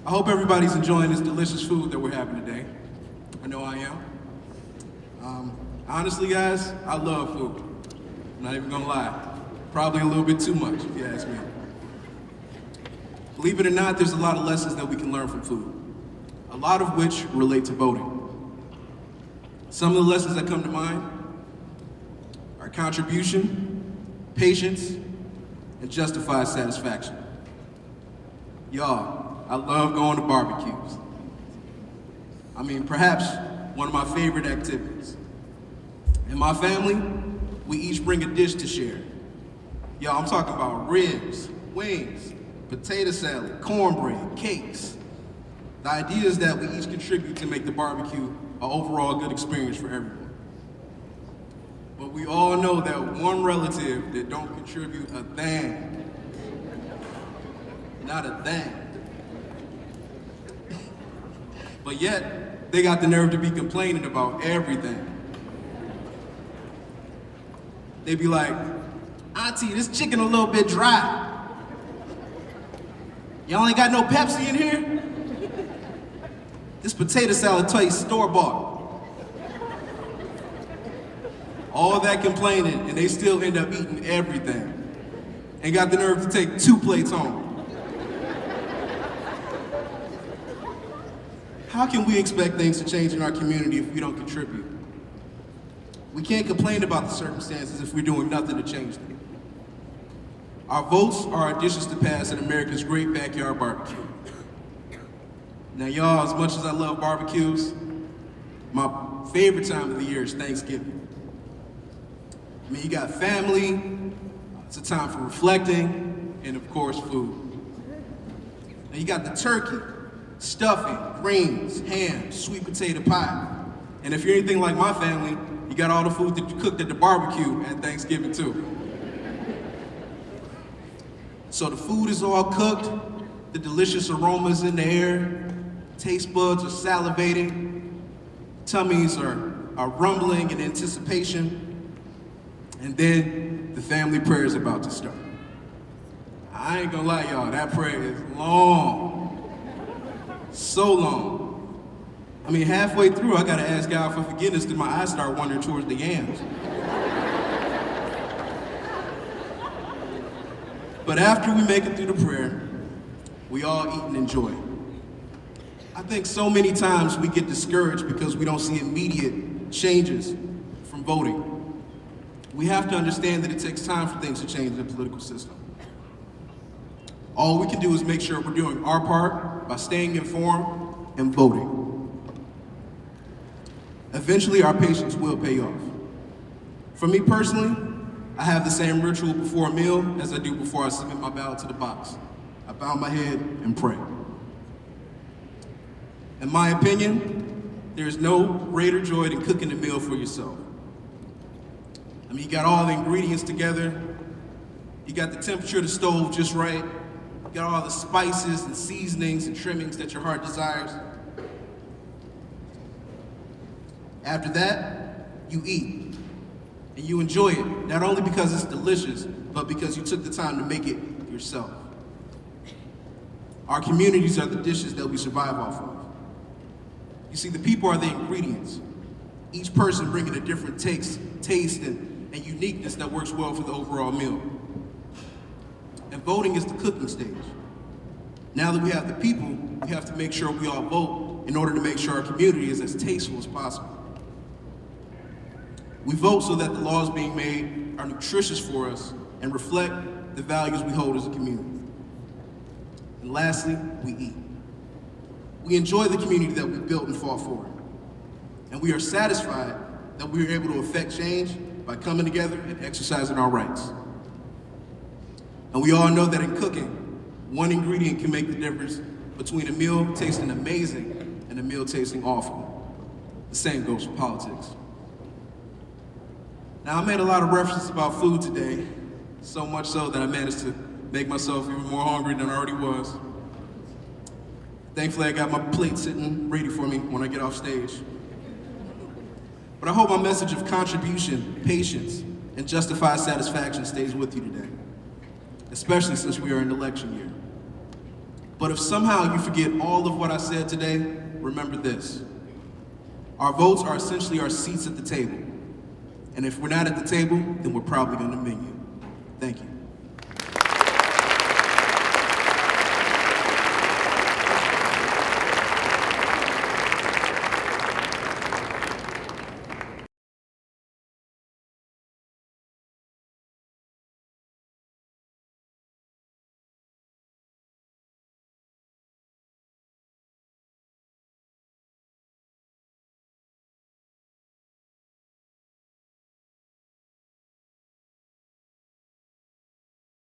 I hope everybody's enjoying this delicious food that we're having today. I know I am. Honestly, guys, I love food. I'm not even gonna lie. Probably a little bit too much, if you ask me. Believe it or not, there's a lot of lessons that we can learn from food, a lot of which relate to voting. Some of the lessons that come to mind are contribution, patience, and justified satisfaction. Y'all, I love going to barbecues. I mean, perhaps one of my favorite activities. In my family, we each bring a dish to share. Y'all, I'm talking about ribs, wings, potato salad, cornbread, cakes. The idea is that we each contribute to make the barbecue an overall good experience for everyone. But we all know that one relative that don't contribute a thing. Not a thing. But yet, they got the nerve to be complaining about everything. They be like, Auntie, this chicken a little bit dry. Y'all ain't got no Pepsi in here? This potato salad tastes store-bought. All that complaining, and they still end up eating everything. And got the nerve to take 2 plates home. How can we expect things to change in our community if we don't contribute? We can't complain about the circumstances if we're doing nothing to change them. Our votes are our dishes to pass at America's great backyard barbecue. Now y'all, as much as I love barbecues, my favorite time of the year is Thanksgiving. I mean, you got family, it's a time for reflecting, and of course, food. And you got the turkey, stuffing, greens, ham, sweet potato pie. And if you're anything like my family, you got all the food that you cooked at the barbecue at Thanksgiving too. So the food is all cooked, the delicious aromas in the air, taste buds are salivating, tummies are rumbling in anticipation, and then the family prayer is about to start. I ain't gonna lie, y'all, that prayer is long. So long. I mean, halfway through, I gotta ask God for forgiveness because my eyes start wandering towards the yams. But after we make it through the prayer, we all eat and enjoy. I think so many times we get discouraged because we don't see immediate changes from voting. We have to understand that it takes time for things to change in the political system. All we can do is make sure we're doing our part by staying informed and voting. Eventually, our patience will pay off. For me personally, I have the same ritual before a meal as I do before I submit my ballot to the box. I bow my head and pray. In my opinion, there is no greater joy than cooking a meal for yourself. I mean, you got all the ingredients together, you got the temperature of the stove just right, you got all the spices and seasonings and trimmings that your heart desires. After that, you eat. And you enjoy it, not only because it's delicious, but because you took the time to make it yourself. Our communities are the dishes that we survive off of. You see, the people are the ingredients. Each person bringing a different taste and uniqueness that works well for the overall meal. And voting is the cooking stage. Now that we have the people, we have to make sure we all vote in order to make sure our community is as tasteful as possible. We vote so that the laws being made are nutritious for us and reflect the values we hold as a community. And lastly, we eat. We enjoy the community that we built and fought for. And we are satisfied that we are able to affect change by coming together and exercising our rights. And we all know that in cooking, one ingredient can make the difference between a meal tasting amazing and a meal tasting awful. The same goes for politics. Now, I made a lot of references about food today, so much so that I managed to make myself even more hungry than I already was. Thankfully, I got my plate sitting ready for me when I get off stage. But I hope my message of contribution, patience, and justified satisfaction stays with you today, especially since we are in election year. But if somehow you forget all of what I said today, remember this. Our votes are essentially our seats at the table. And if we're not at the table, then we're probably on the menu. Thank you.